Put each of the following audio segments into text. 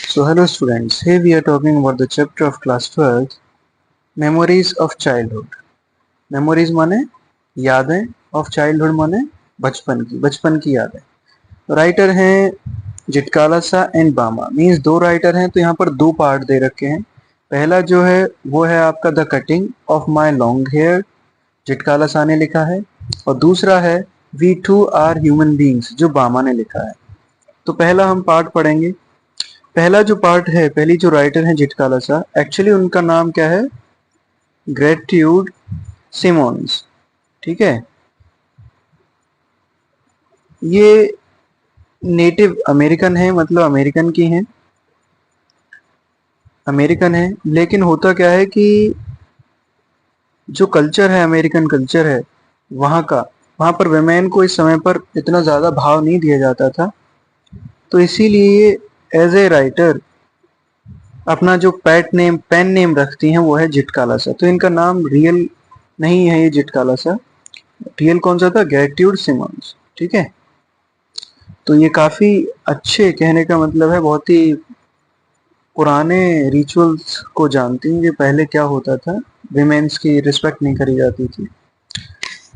So hello students, here we are talking about the chapter of class 12th, Memories of Childhood. Memories माने यादें, of childhood माने बचपन की यादें. Writer हैं जिटकाला सा एंड बामा, मीन्स दो राइटर हैं तो यहाँ पर दो पार्ट दे रखे हैं. पहला जो है वो है आपका the cutting of my long hair, Zitkala Sa ने लिखा है, और दूसरा है we too are human beings, जो बामा ने लिखा है. तो पहला हम पार्ट पढ़ेंगे. पहला जो पार्ट है, पहली जो राइटर है जिटकाला सा, एक्चुअली उनका नाम क्या है, ग्रेट्यूड सिमोन्स. ठीक है, ये नेटिव अमेरिकन है, मतलब अमेरिकन की हैं, अमेरिकन है. लेकिन होता क्या है कि जो कल्चर है, अमेरिकन कल्चर है वहाँ पर वेमेन को इस समय पर इतना ज़्यादा भाव नहीं दिया जाता था. तो इसीलिए एज ए राइटर अपना जो पेन नेम रखती हैं वो है जिटकाला सा. तो इनका नाम रियल नहीं है ये जिटकाला सा, रियल कौन सा था, ग्रेट्यूड सिमोन्स. ठीक है, तो ये काफ़ी अच्छे, कहने का मतलब है बहुत ही पुराने रिचुअल्स को जानती हैं कि पहले क्या होता था, विमेंस की रिस्पेक्ट नहीं करी जाती थी.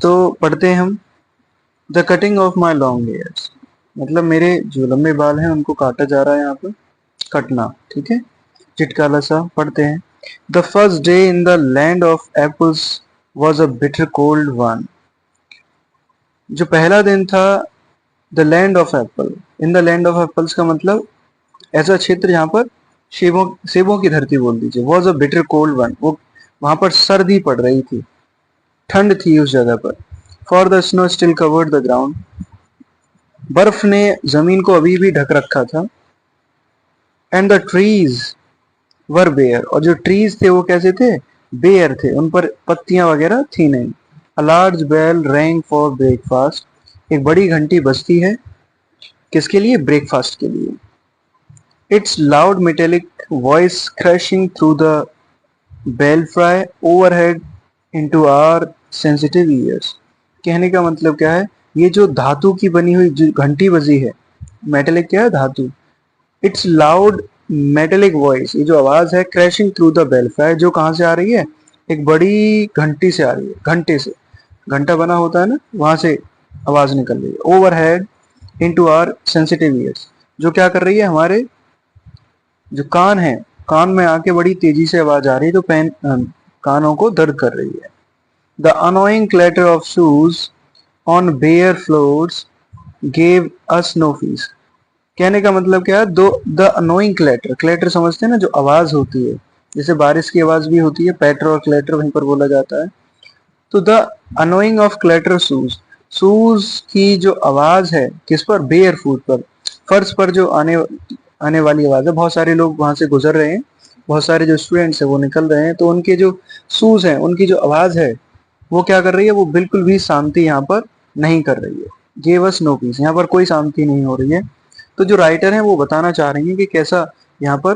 तो पढ़ते हैं हम. The cutting of my long hairs, मतलब मेरे जो लंबे बाल हैं उनको काटा जा रहा है यहाँ पर, कटना. ठीक है, चिटकाला सा पढ़ते हैं. The first day in the land of apples was a bitter cold one. जो पहला दिन था the land of Apple, in the land of apples का मतलब ऐसा क्षेत्र जहाँ पर सेबों की धरती बोल दीजिए. Was a bitter cold one, वो वहां पर सर्दी पड़ रही थी, ठंड थी उस जगह पर. For the snow still covered the ground, बर्फ ने जमीन को अभी भी ढक रखा था. And the trees were bare, और जो ट्रीज थे वो कैसे थे, बेयर थे, उन पर पत्तियां वगैरह थी नहीं. A large bell rang for breakfast, एक बड़ी घंटी बजती है, किसके लिए, ब्रेकफास्ट के लिए. Its loud metallic voice crashing through the belfry overhead into our sensitive ears. कहने का मतलब क्या है, ये जो धातु की बनी हुई जो घंटी बजी है, मेटेलिक क्या है, धातु. इट्स लाउड मेटेलिक वॉइस, ये जो आवाज है, क्रैशिंग थ्रू द बेलफ्राई, जो कहाँ से आ रही है, एक बड़ी घंटी से आ रही है, घंटे से, घंटा बना होता है ना, वहां से आवाज निकल रही है. Overhead into our sensitive ears, जो क्या कर रही है, हमारे जो कान है, कान में आके बड़ी तेजी से आवाज आ रही है, तो कानों को दर्द कर रही है. The annoying clatter of shoes on bare floors gave us no peace. कहने का मतलब क्या है, दो द अनोइंग क्लैटर, क्लैटर समझते हैं ना, जो आवाज होती है, जैसे बारिश की आवाज भी होती है, पैटर और क्लैटर वहीं पर बोला जाता है. तो the annoying of clatter shoes, shoes की जो आवाज है, किस पर, बेयर फुट पर, फर्श पर जो आने आने वाली आवाज है. बहुत सारे लोग वहां से गुजर रहे हैं, बहुत सारे जो स्टूडेंट्स हैं वो निकल रहे हैं, तो उनके जो शूज हैं, उनकी जो आवाज है वो क्या कर रही है, वो बिल्कुल भी शांति यहाँ पर नहीं कर रही है. गेव अस नो पीस, यहाँ पर कोई शांति नहीं हो रही है. तो जो राइटर हैं वो बताना चाह रही हैं कि कैसा यहाँ पर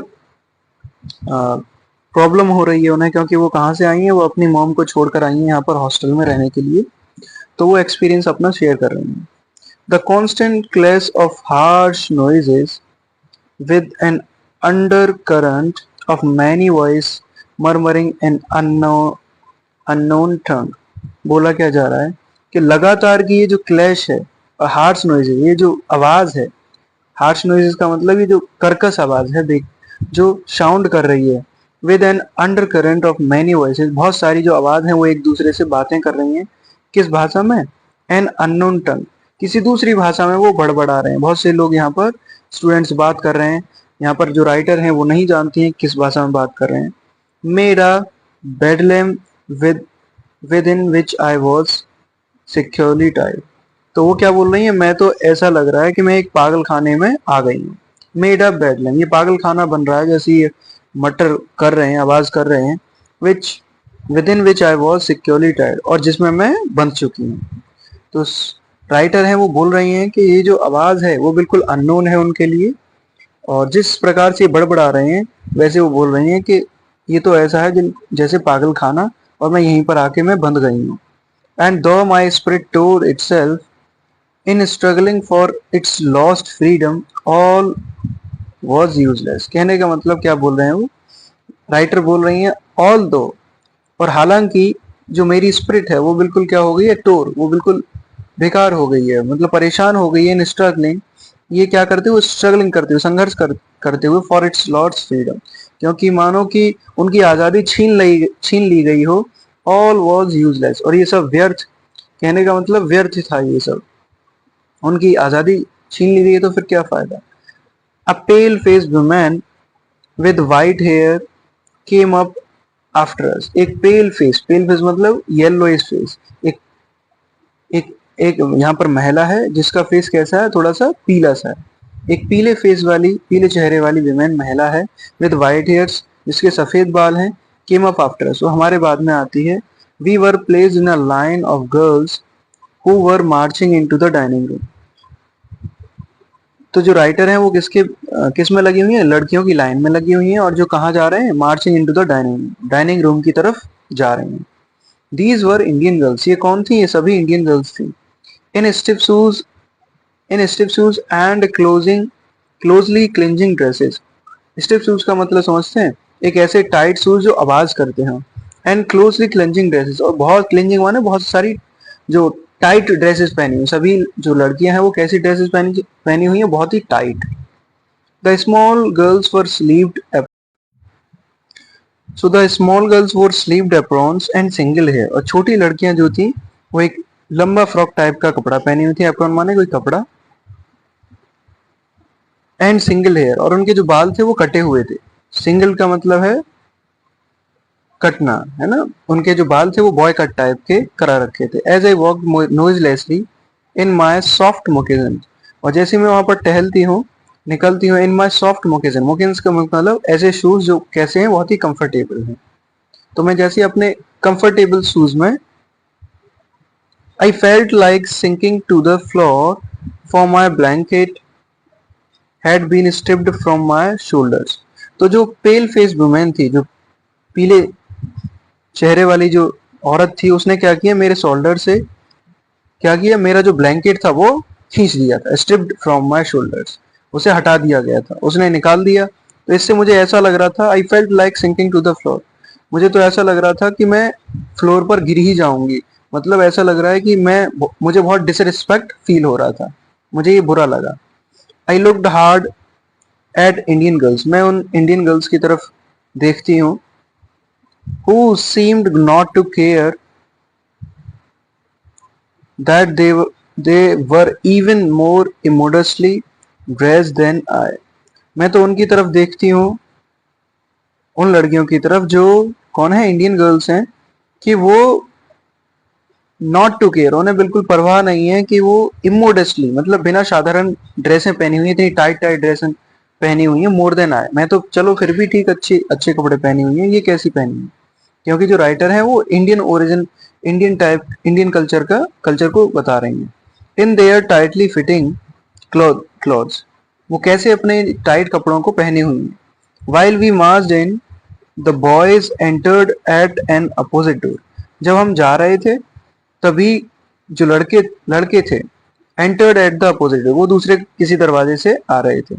प्रॉब्लम हो रही है उन्हें, क्योंकि वो कहाँ से आई हैं, वो अपनी मॉम को छोड़कर आई हैं यहाँ पर हॉस्टल में रहने के लिए. तो वो एक्सपीरियंस अपना शेयर कर रही हैं. The constant clash of harsh noises with an undercurrent of many voice murmuring an unknown tongue. बोला क्या जा रहा है कि लगातार की ये जो क्लैश है और हार्श नॉइज है, ये जो आवाज है, हार्श नॉइजेस का मतलब ये जो कर्कश आवाज है, देख, जो साउंड कर रही है, with an undercurrent of many voices, बहुत सारी जो आवाज है वो एक दूसरे से बातें कर रही हैं, किस भाषा में, एन अननोन टंग, किसी दूसरी भाषा में वो बड़बड़ा रहे हैं. बहुत से लोग यहाँ पर स्टूडेंट्स बात कर रहे हैं, यहाँ पर जो राइटर हैं वो नहीं जानती हैं किस भाषा में बात कर रहे हैं. मेरा bedlam with within which I was securely tied. तो वो क्या बोल रही है, मैं तो ऐसा लग रहा है कि मैं एक पागल खाने में आ गई हूँ. मेड अप बेडलैम, ये पागल खाना बन रहा है, जैसे ये मटर कर रहे हैं, आवाज कर रहे हैं, which within which I was securely tied, और जिसमें मैं बंध चुकी हूँ. तो राइटर हैं वो बोल रही हैं कि ये जो आवाज है वो बिल्कुल अननोन है उनके लिए, और जिस प्रकार से बड़बड़ा रहे हैं वैसे वो बोल रही हैं कि ये तो ऐसा है जैसे पागल खाना, और मैं यहीं पर आके मैं बंध गई हूँ. And though my spirit tore itself in struggling for its lost freedom, all was useless. कहने का मतलब क्या बोल रहे हैं वो, राइटर बोल रही हैं ऑल दो, और हालांकि जो मेरी स्पिरिट है वो बिल्कुल क्या हो गई है, टोर, वो बिल्कुल बेकार हो गई है, मतलब परेशान हो गई है इन स्ट्रगलिंग, ये क्या करते हुए, स्ट्रगलिंग करते हुए, संघर्ष करते हुए फॉर इट्स लॉर्ड्स फ्रीडम, क्योंकि मानो कि उनकी आज़ादी छीन ली गई हो। ऑल वॉज यूजलेस, और ये सब व्यर्थ, कहने का मतलब व्यर्थ था ये सब, उनकी आज़ादी छीन ली गई है तो फिर क्या फायदा। A pale faced woman with white hair came up after us. एक पेल फेस मतलब येलोइश फेस, एक एक एक यहाँ पर महिला है जिसका फेस कैसा है, थोड़ा सा पीला सा है। एक पीले फेस वाली, पीले चेहरे वाली विमेन महिला है, विद वाइट हेयर्स, जिसके सफेद बाल हैं, केम अप आफ्टर अस, वो हमारे बाद में आती है। We were placed in a line of girls who were marching into the dining room. तो जो राइटर हैं वो किस में लगी हुई है, लड़कियों की लाइन में लगी हुई हैं, और जो कहाँ जा रहे हैं, marching into the dining room की तरफ जा रहे हैं। दीज वर इंडियन गर्ल्स, ये कौन थी, ये सभी इंडियन गर्ल्स थी। In stiff shoes and closely clinging dresses. Stiff shoes का मतलब समझते हैं, एक ऐसे टाइट शूज जो आवाज करते हैं, एंड क्लोजली क्लिंजिंग ड्रेसेस, और बहुत क्लिंजिंग माने बहुत सारी जो टाइट ड्रेसेस पहनी हुई, सभी जो लड़कियां हैं वो कैसी ड्रेसेस पहनी हुई हैं, बहुत ही tight. The small girls wore sleeved, so the small girls wore sleeved aprons and single hair, और छोटी लड़कियां जो थी वो एक लंबा फ्रॉक टाइप का कपड़ा पहनी हुई थी, एप्रॉन माने कोई कपड़ा, एंड सिंगल हेयर, और उनके जो बाल थे वो कटे हुए थे। सिंगल का मतलब है कटना, है ना, उनके जो बाल थे वो बॉय कट टाइप के करा रखे थे। As I walk noiselessly in my soft moccasins, और जैसे मैं वहां पर टहलती हूँ, निकलती हूँ, इन माई सॉफ्ट मोकेजन, मोकेजन का मतलब ऐसे शूज जो कैसे हैं, बहुत ही कंफर्टेबल हैं। तो मैं जैसे अपने कंफर्टेबल शूज में, I felt like sinking to the floor, for my blanket had been stripped from my shoulders. तो जो पेल फेस वुमेन थी, जो पीले चेहरे वाली जो औरत थी, उसने क्या किया, मेरे शोल्डर से क्या किया, मेरा जो ब्लैंकेट था वो खींच दिया था, स्ट्रिप्ड फ्रॉम माई शोल्डर्स, उसे हटा दिया गया था, उसने निकाल दिया। तो इससे मुझे ऐसा लग रहा था, I felt like sinking to the floor, मुझे तो ऐसा लग रहा था कि मैं फ्लोर पर गिर ही जाऊंगी, मतलब ऐसा लग रहा है कि मुझे बहुत डिसरिस्पेक्ट फील हो रहा था, मुझे ये बुरा लगा। I looked hard at Indian girls, मैं उन इंडियन गर्ल्स की तरफ देखती हूँ, who seemed not to care that they were even more immodestly dressed than I। मैं तो उनकी तरफ देखती हूँ, उन लड़कियों की तरफ जो कौन है, इंडियन गर्ल्स हैं, कि वो नॉट टू केयर, उन्हें बिल्कुल परवाह नहीं है, कि वो इमोडेस्टली मतलब बिना साधारण ड्रेसें पहनी हुई है, इतनी टाइट टाइट ड्रेसें पहनी हुई है, मोर देन आए, मैं तो चलो फिर भी ठीक, अच्छे अच्छे कपड़े पहनी हुई है, ये कैसी पहनी है। क्योंकि जो राइटर है वो इंडियन ओरिजिन, इंडियन कल्चर को बता रही हैं। In their tightly fitting clothes, वो कैसे अपने टाइट कपड़ों को पहने हुई हैं। While we marched in, the boys entered at an opposite door, जब हम जा रहे थे तभी जो लड़के लड़के थे, entered at the opposite door, वो दूसरे किसी दरवाजे से आ रहे थे,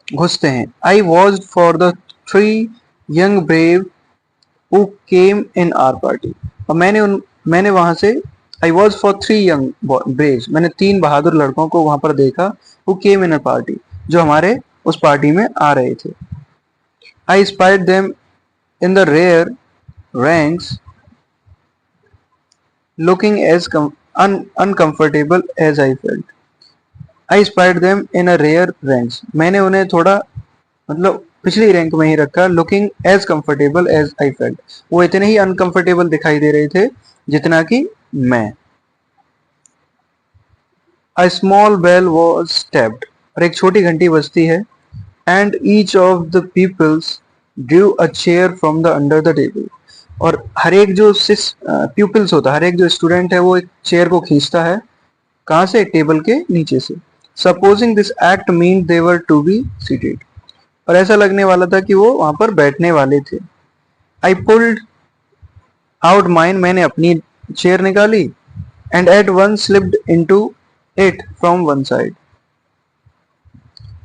घुसते हैं। I watch for the three young brave who came in our party, और मैंने वहां से, I was for three young braves, मैंने 3 बहादुर लड़कों को वहां पर देखा, who came in a party, जो हमारे उस पार्टी में आ रहे थे। I spied them in the rear ranks looking as uncomfortable as I felt। I spied them in a rear ranks, मैंने उन्हें थोड़ा मतलब पिछली रैंक में ही रखा, looking as comfortable as I felt, वो इतने ही अनकंफर्टेबल दिखाई दे रहे थे जितना कि मैं। A small bell was tapped, और एक छोटी घंटी बजती है, and each of the peoples drew a chair from the under the table, और हर एक जो प्यूपिल्स होता है, हर एक जो स्टूडेंट है वो एक चेयर को खींचता है, कहाँ से, टेबल के नीचे से। Supposing this act mean they were to be seated, और ऐसा लगने वाला था कि वो वहां पर बैठने वाले थे। आई पुल्ड आउट माइन, मैंने अपनी चेयर निकाली, and at one slipped into it from one side,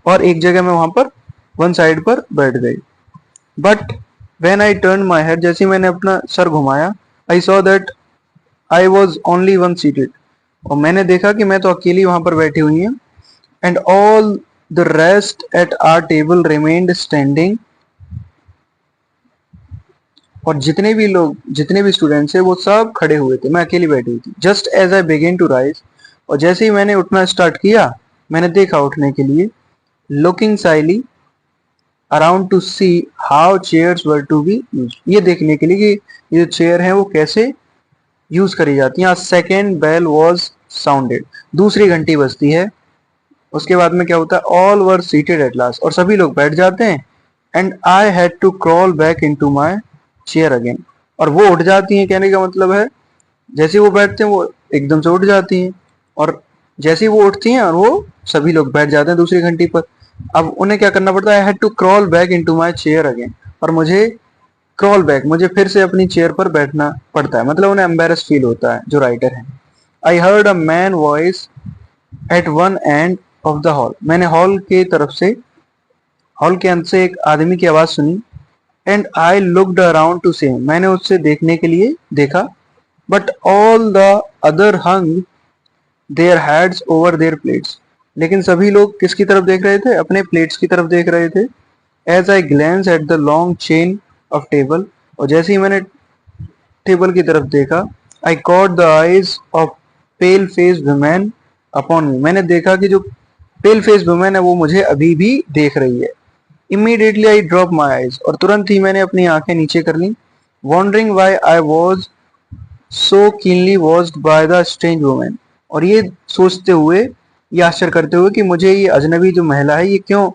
और एक जगह मैं वहां पर वन साइड पर बैठ गई। But when I turn my head, जैसे मैंने अपना सर घुमाया, I saw that I was only one seated, और मैंने देखा कि मैं तो अकेली वहां पर बैठी हुई हूँ। And all the rest at our table remained standing, और जितने भी स्टूडेंट्स थे वो सब खड़े हुए थे, मैं अकेली बैठी हुई थी। Just as I began to rise, और जैसे ही मैंने उठना स्टार्ट किया, मैंने देखा उठने के लिए, looking shyly around to see how chairs were to be use, ये देखने के लिए कि ये जो चेयर है वो कैसे यूज करी जाती है। सेकेंड बेल वॉज साउंडेड, दूसरी घंटी बजती है। उसके बाद में क्या होता है, all were seated at last, और सभी लोग बैठ जाते हैं। And I had to crawl back in to my chair again, और वो उठ जाती हैं, कहने का मतलब है जैसे वो बैठते हैं वो एकदम से उठ जाती हैं, और जैसे ही वो उठती हैं और वो सभी लोग बैठ जाते हैं दूसरी घंटी पर। अब उन्हें क्या करना पड़ता है, I had to crawl back into my chair again, और मुझे क्रॉल बैक, मुझे फिर से अपनी चेयर पर बैठना पड़ता है, मतलब उन्हें एम्बेरस फील होता है जो राइटर है। I heard a man voice at one end of the hall, मैंने हॉल के अंत से एक आदमी की आवाज सुनी। And I looked around to see, मैंने उससे देखने के लिए देखा। But all the other hung their heads over their plates, लेकिन सभी लोग किसकी तरफ देख रहे थे, अपने प्लेट्स की तरफ देख रहे थे। As I glance at the long chain of table, और जैसे ही मैंने टेबल की तरफ देखा, I caught the eyes of pale face women upon me, मैंने देखा कि जो पेल फेस वुमेन है वो मुझे अभी भी देख रही है। Immediately I drop my eyes, और तुरंत ही मैंने अपनी आंखें नीचे कर ली। Wondering why I was so keenly watched by the strange women, और ये सोचते हुए, ये आश्चर्य करते हुए कि मुझे ये अजनबी जो महिला है ये क्यों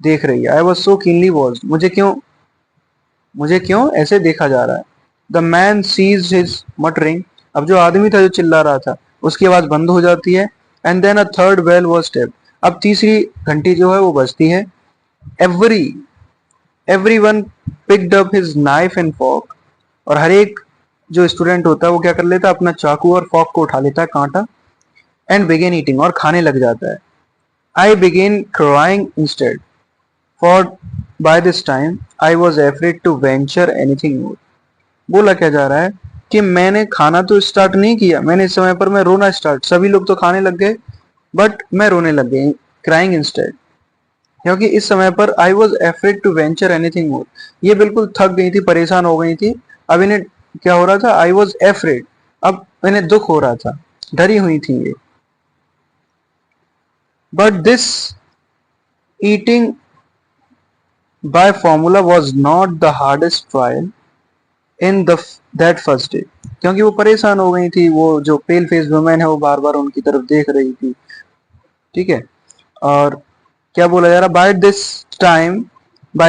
देख रही है। I was so keenly watched, मुझे क्यों ऐसे देखा जा रहा है। The man cease his muttering, अब जो आदमी था जो चिल्ला रहा था उसकी आवाज बंद हो जाती है। And then a third bell was tapped, अब तीसरी घंटी जो है वो बजती है। Every one picked up his knife and fork, और हर एक जो स्टूडेंट होता है वो क्या कर लेता है, अपना चाकू और फॉर्क को उठा लेता है, कांटा। एंड बिगेन ईटिंग, और खाने लग जाता है। I began crying instead, for by this time I was afraid to venture anything more. बोला क्या जा रहा है कि मैंने खाना तो स्टार्ट नहीं किया, मैंने इस समय पर मैं रोना स्टार्ट, सभी लोग तो खाने लग गए बट मैं रोने लग गई, क्राइंग इंस्टेड, क्योंकि इस समय पर I was afraid to venture anything more, ये बिल्कुल थक गई थी, परेशान हो गई थी। अब इन्हें क्या हो रहा था, आई वॉज एफ्रेड, अब इन्हें दुख हो रहा था, डरी हुई थी ये। But this eating by formula was not the hardest trial in the that first day, क्योंकि वो परेशान हो गई थी, वो जो पेल फेस वुमेन है वो बार बार उनकी तरफ देख रही थी, ठीक है। और क्या बोला जा रहा, by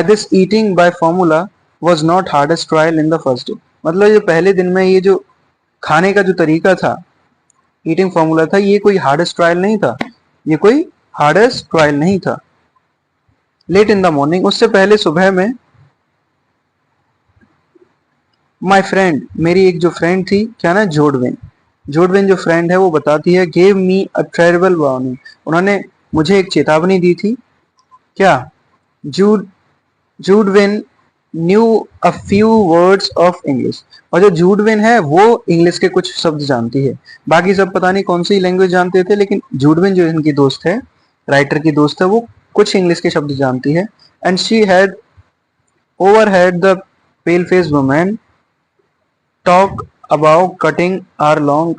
this eating by formula was not hardest trial in the first day, मतलब ये पहले दिन में ये जो खाने का जो तरीका था, ईटिंग फॉर्मूला था, ये कोई हार्डेस्ट ट्रायल नहीं था, ये कोई हार्डेस्ट ट्रायल नहीं था। लेट इन द मॉर्निंग, उससे पहले सुबह में, माई फ्रेंड, मेरी एक जो फ्रेंड थी, क्या ना, जोडविन जो फ्रेंड है वो बताती है, gave me a terrible warning, उन्होंने मुझे एक चेतावनी दी थी। क्या, Jude Judewin knew a few words of English, और जो जूडविन है वो इंग्लिश के कुछ शब्द जानती है, बाकी सब पता नहीं कौन सी लैंग्वेज जानते थे, लेकिन जूडविन जो इनकी दोस्त है, राइटर की दोस्त है, वो कुछ इंग्लिश के शब्द जानती है। And she had overheard the pale-faced woman talk about cutting our long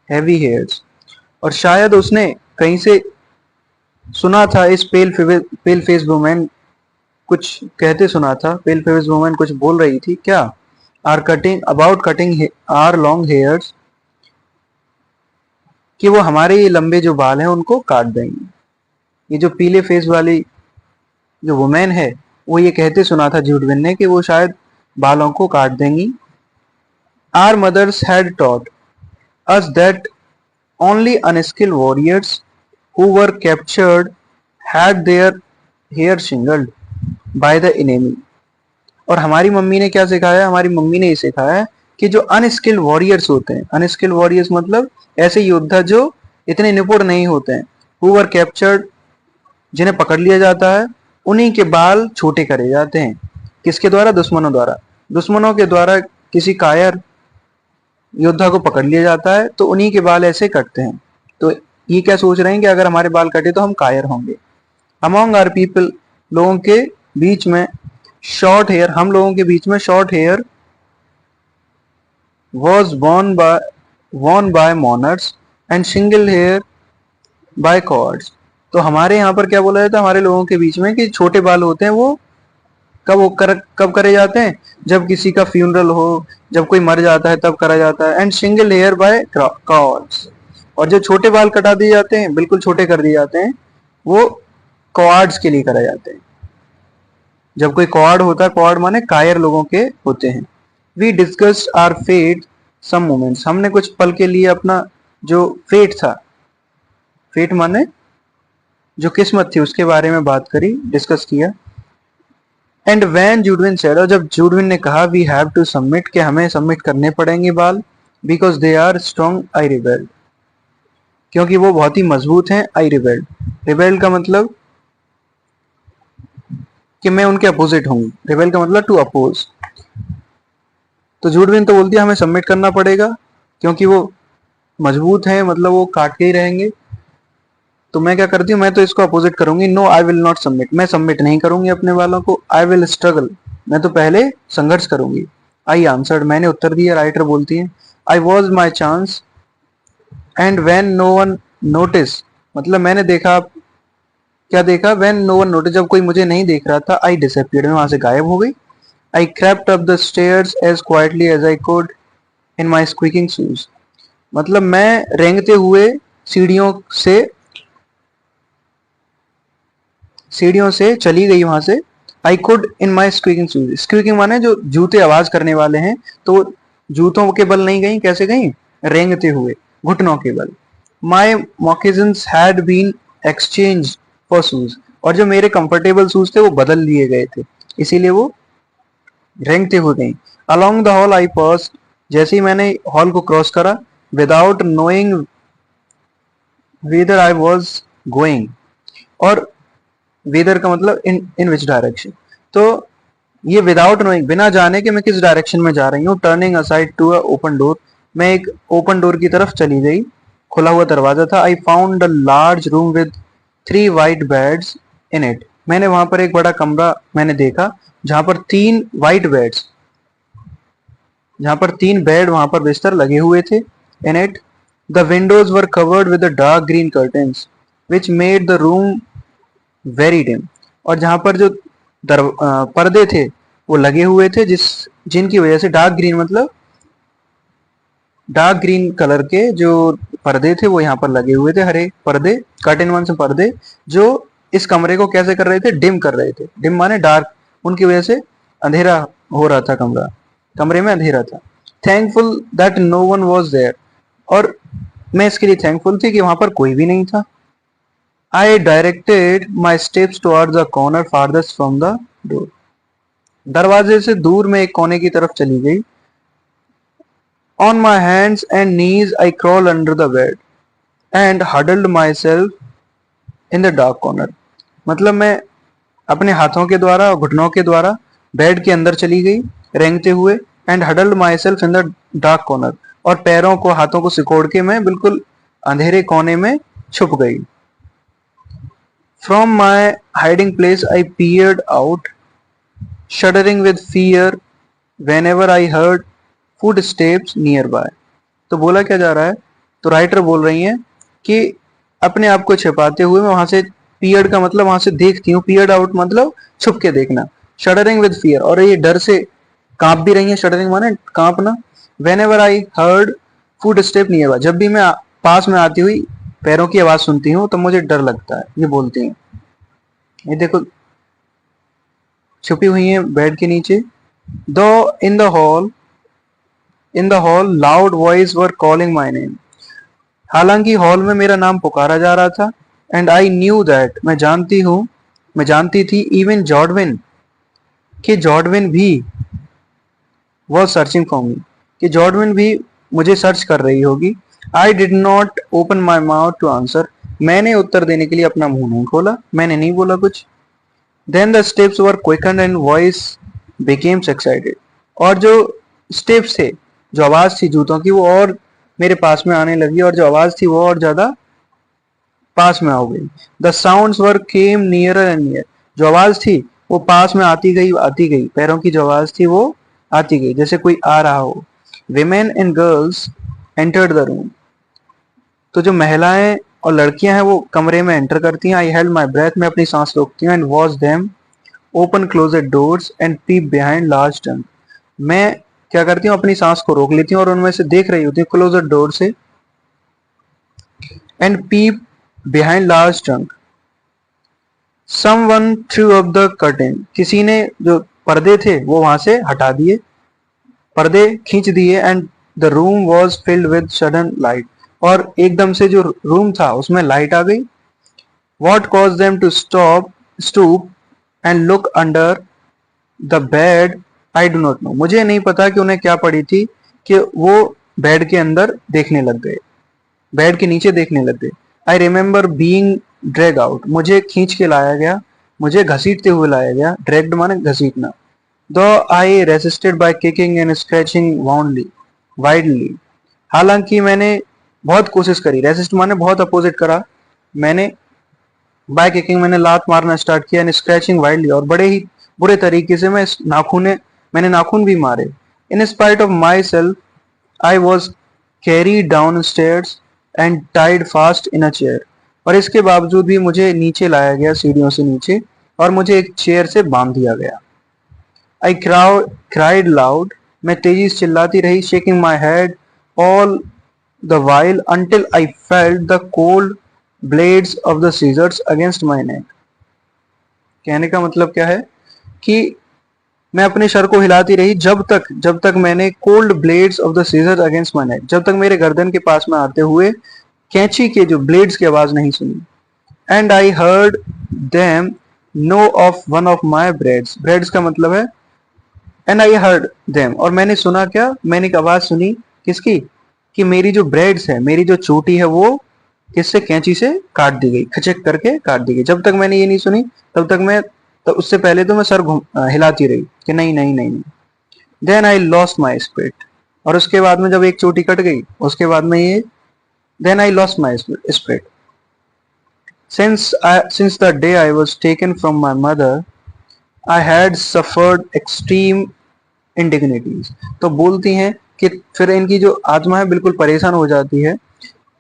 heavy hairs, और शायद उसने कहीं से सुना था, इस पेल फेस वुमेन कुछ कहते सुना था, पेल फेस वुमेन कुछ बोल रही थी, क्या, our cutting about cutting our long hairs, कि वो हमारे ये लंबे जो बाल हैं उनको काट देंगी। ये जो पीले फेस वाली जो वुमेन है वो ये कहते सुना था जूडविन ने कि वो शायद बालों को काट देंगी। Our mothers had taught us that only unskilled warriors who were captured had their hair shingled by the enemy, और हमारी मम्मी ने क्या सिखाया, हमारी मम्मी ने ये सिखाया कि जो अनस्किल्ड वॉरियर्स होते हैं, अनस्किल्ड वॉरियर्स मतलब ऐसे योद्धा जो इतने निपुण नहीं होते हैं, हु वर कैप्चर्ड जिन्हें पकड़ लिया जाता है उन्हीं के बाल छोटे करे जाते हैं। किसके द्वारा? दुश्मनों द्वारा। दुश्मनों के द्वारा किसी कायर योद्धा को पकड़ लिया जाता है तो उन्हीं के बाल ऐसे कटते हैं। तो ये क्या सोच रहे हैं कि अगर हमारे बाल कटे तो हम कायर होंगे। अमॉन्ग आर पीपल, लोगों के बीच में शॉर्ट हेयर, हम लोगों के बीच में short hair was worn by monarchs and single hair by cowards। तो हमारे यहाँ पर क्या बोला जाता है हमारे लोगों के बीच में कि छोटे बाल होते हैं वो कब करे जाते हैं? जब किसी का फ्यूनरल हो, जब कोई मर जाता है तब करा जाता है। And single hair by cords, और जो छोटे बाल कटा दिए जाते हैं, बिल्कुल छोटे कर दिए जाते हैं, वो कॉर्ड्स के लिए करा जाते हैं। जब कोई कॉर्ड होता है, कॉर्ड माने कायर लोगों के होते हैं। We discussed our fate some moments, हमने कुछ पल के लिए अपना जो फेट था, फेट माने जो किस्मत थी उसके बारे में बात करी, डिस्कस किया। एंड वैन जूडविन सेड, और जब जूडविन ने कहा वी हैव टू सबमिट, कि हमें सबमिट करने पड़ेंगे बाल, because they are strong, I rebelled, क्योंकि वो बहुत ही मजबूत हैं। आई रिबेल्ड, रिबेल्ड का मतलब कि मैं उनके अपोजिट हूँ, रिबेल का मतलब टू अपोज। तो जूडविन तो बोलती है हमें सबमिट करना पड़ेगा क्योंकि वो मजबूत हैं, मतलब वो काट के ही रहेंगे। तो मैं क्या करती हूँ, मैं तो इसको अपोजिट करूंगी। No I will not submit, मैं सबमिट नहीं करूंगी अपने वालों को। आई विल स्ट्रगल, मैं तो पहले संघर्ष करूंगी। आई आंसर्ड, मैंने उत्तर दिया। राइटर बोलती है I was my chance and when no one notice, मतलब मैंने देखा, क्या देखा? वेन नो वन नोटिस, जब कोई मुझे नहीं देख रहा था। आई डिसअपीयर्ड, मैं वहां से गायब हो गई। I crept up the stairs as quietly as I could in my squeaking shoes, मतलब मैं रेंगते हुए सीढ़ियों से चली गई वहां से। I could in my squeaking shoes, squeaking माने जो जूते आवाज करने वाले हैं, तो जूतों के बल नहीं गई, कैसे गई? रेंगते हुए, घुटनों के बल। My moccasins had been exchange for shoes, और जो मेरे कंफर्टेबल शूज थे वो बदल लिए गए थे, इसीलिए वो रेंगते हुए गई। अलोंग द हॉल आई पास, जैसे ही मैंने हॉल को क्रॉस करा, without knowing whether I was going, और वेदर का मतलब इन विच डायरेक्शन, तो ये विदाउट नोइंग, बिना जाने के मैं किस डायरेक्शन में जा रही हूँ। Turning aside to a open door, मैं एक ओपन डोर की तरफ चली गई, खुला हुआ दरवाजा था। I found a large room with 3 white beds in it, मैंने वहां पर एक बड़ा कमरा मैंने देखा जहां पर 3 वाइट बेड्स, जहां पर 3 बेड, वहां पर बिस्तर लगे हुए थे। In it the Windows were covered with dark green curtains which made the room very dim, और जहां पर जो पर्दे थे वो लगे हुए थे जिनकी वजह से डार्क ग्रीन, मतलब डार्क ग्रीन कलर के जो पर्दे थे वो यहाँ पर लगे हुए थे, हरे पर्दे, कर्टेन वन से पर्दे, जो इस कमरे को कैसे कर रहे थे? डिम कर रहे थे। डिम माने डार्क, उनकी वजह से अंधेरा हो रहा था, कमरे में अंधेरा था। Thankful that no one was there, और मैं इसके लिए थैंकफुल थी कि वहां पर कोई भी नहीं था। I directed my steps towards the corner farthest from the door, दरवाजे से दूर में एक कोने की तरफ चली गई। On my hands and knees I crawled under the bed and huddled myself in the dark corner, मतलब मैं अपने हाथों के द्वारा और घुटनों के द्वारा बेड के अंदर चली गई रेंगते हुए। And huddled my self in the dark corner, और पैरों को, हाथों को सिकोड़ के मैं बिल्कुल अंधेरे कोने में छुप गई। From my hiding place I peered out, shuddering with fear whenever I heard foot steps near by. तो बोला क्या जा रहा है? तो राइटर बोल रही हैं कि अपने आप को छिपाते हुए मैं वहां से, पियर्ड का मतलब वहां से देखती हूँ, पियर्ड आउट मतलब छुप के देखना, शडरिंग विद फियर, और ये डर से कांप भी रही है। शडरिंग माने कांपना। Whenever I heard footstep nearby, जब भी मैं पास में आती हुई पैरों की आवाज सुनती हूँ तो मुझे डर लगता है, ये बोलती हैं। ये देखो छुपी हुई है बेड के नीचे। दो in the hall loud voice were calling my name, हालांकि हॉल में मेरा नाम पुकारा जा रहा था। एंड आई न्यू दैट, मैं जानती थी, इवन जॉर्डविन, कि जॉर्डविन भी वॉज सर्चिंग फॉर मी, कि जॉर्डविन भी मुझे सर्च कर रही होगी। I did not open my mouth to answer, मैंने उत्तर देने के लिए अपना मुंह नहीं खोला, मैंने नहीं बोला कुछ। Then the steps were quicken and voice becames excited. और जो स्टेप्स थे, जो आवाज थी जूतों की, वो और मेरे पास में आने लगी, और जो आवाज थी वो और ज्यादा पास में हो गई। The sounds were came nearer and near. जो आवाज थी वो पास में आती गई, पैरों की जो आवाज थी वो आती गई, जैसे कोई आ रहा हो। Women and girls entered the room. तो जो महिलाएं और लड़कियां हैं वो कमरे में एंटर करती हैं। आई हेल्ड माई ब्रेथ, मैं अपनी सांस रोकती हूँ। And watch them open closed doors and peep behind large tongue. मैं क्या करती हूँ, अपनी सांस को रोक लेती हूँ और उनमें से देख रही होती हूँ क्लोजेड डोर से। And peep behind large tongue. Someone threw up the curtain. किसी ने जो पर्दे थे वो वहां से हटा दिए, पर्दे खींच दिए। And the room was filled with sudden light. और एकदम से जो रूम था उसमें लाइट आ गई। What cause them to stoop and look under the bed I do not know. मुझे नहीं पता कि उन्हें क्या पड़ी थी कि वो बेड के अंदर देखने लग गए, बेड के नीचे देखने लग गए। I remember being drag out. मुझे खींच के लाया गया, मुझे घसीटते हुए लाया गया। ड्रैग्ड माने घसीटना। Though I resisted by kicking and scratching wildly. हालांकि मैंने बहुत कोशिश करी, रेसिस्ट माने बहुत अपोजिट करा, मैंने बाय किकिंग मैंने लात मारना स्टार्ट किया, एंड स्क्रैचिंग वाइडली, और बड़े ही बुरे तरीके से मैंने नाखून भी मारे। In spite of myself I was carried downstairs and tied fast in a chair. और इसके बावजूद भी मुझे नीचे लाया गया, सीढ़ियों से नीचे, और मुझे एक चेयर से बांध दिया गया। I cried loud. मैं तेजी से चिल्लाती रही, shaking my head all the while until I felt the cold blades of the scissors against my neck. कहने का मतलब क्या है कि मैं अपने सर को हिलाती रही जब तक मैंने cold blades of the scissors against my neck, जब तक मेरे गर्दन के पास में आते हुए कैंची के जो ब्लेड्स की आवाज नहीं सुनी। And I heard them no of one of my braids का मतलब है एंड आई हर्ड देम, और मैंने सुना क्या, मैंने एक आवाज सुनी किसकी, कि मेरी जो ब्रेड्स है, मेरी जो चोटी है वो किससे, कैंची से काट दी गई, खचक करके काट दी गई। जब तक मैंने ये नहीं सुनी तब तक मैं, तो उससे पहले तो मैं सर हिलाती रही कि नहीं नहीं नहीं नहीं। Then I lost my spirit. और उसके बाद में जब एक चोटी कट गई उसके बाद में ये, then I lost my spirit. Since the day I was taken from my mother, I had suffered extreme indignities। तो बोलती हैं कि फिर इनकी जो आत्मा है बिल्कुल परेशान हो जाती है।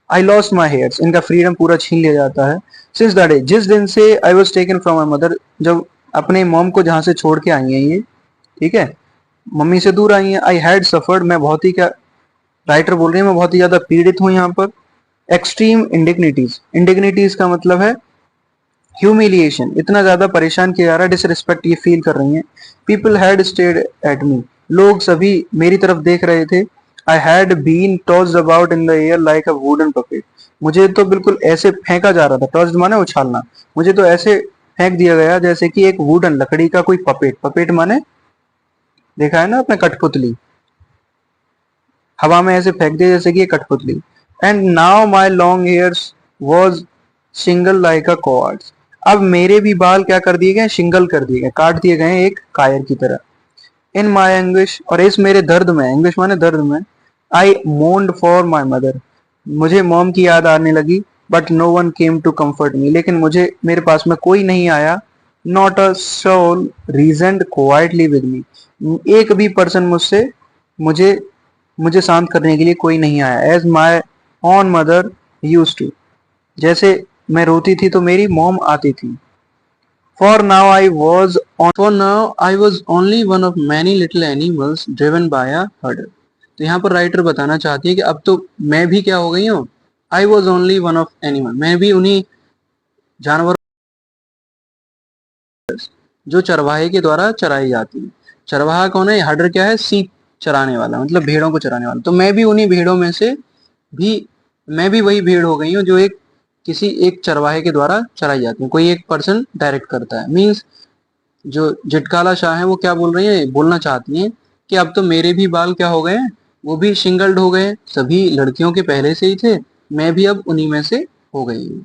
I lost my hairs, इनका फ्रीडम पूरा छीन लिया जाता है। Since that day, जिस दिन से I was taken from my mother, जब अपने मॉम को जहाँ से छोड़ के आई हैं ये, ठीक है, मम्मी से दूर आई हैं। I had suffered, मैं बहुत ही क्या, राइटर बोल रही है, मैं बहुत ही ज्यादा पीड़ित हूँ यहाँ पर। एक्सट्रीम इंडिग्निटीज का मतलब है ह्यूमिलिएशन, इतना ज्यादा परेशान किया जा रहा है, डिसरिस्पेक्ट ये फील कर रही हैं। People had stared at me, लोग सभी मेरी तरफ देख रहे थे। I had been tossed about in the air like a wooden puppet. मुझे तो बिल्कुल ऐसे फेंका जा रहा था, टॉस्ड माने उछालना, मुझे तो ऐसे फेंक दिया गया जैसे कि एक वुडन लकड़ी का कोई पपेट, पपेट माने देखा है ना आपने, कठपुतली, हवा में ऐसे फेंक दिया जैसे कि एक कठपुतली। And now my long hairs was single like a cords. अब मेरे भी बाल क्या कर दिए गए, शिंगल कर दिए गए, काट दिए गए एक कायर की तरह। इन माई एंग्विश, और इस मेरे दर्द में, एंग्विश माने दर्द में, I moaned for my mother, मुझे मॉम की याद आने लगी। But no one came to comfort me, लेकिन मुझे, मेरे पास में कोई नहीं आया। Not a soul reasoned quietly with me, एक भी पर्सन मुझे मुझे शांत करने के लिए कोई नहीं आया। As my own mother use to, जैसे मैं रोती थी तो मेरी मॉम आती थी। For now I was only one of many little animals driven by a herder। तो यहाँ पर राइटर बताना चाहती है कि अब तो मैं भी क्या हो गई हूँ, I was only one of animal, मैं भी उन्हीं जानवरों जो चरवाहे के द्वारा चराई जाती है। चरवाहा कौन है, हर्डर क्या है, सीप चराने वाला, मतलब भेड़ों को चराने वाला। तो मैं भी उन्हीं भेड़ों में से भी, मैं भी वही भेड़ हो गई हूँ जो एक किसी एक चरवाहे के द्वारा चराई जाती है, कोई एक पर्सन डायरेक्ट करता है। मीन्स जो जिटकाला शाह है वो क्या बोल रही है, बोलना चाहती हैं कि अब तो मेरे भी बाल क्या हो गए हैं, वो भी सिंगल्ड हो गए, सभी लड़कियों के पहले से ही थे, मैं भी अब उन्हीं में से हो गई हूँ।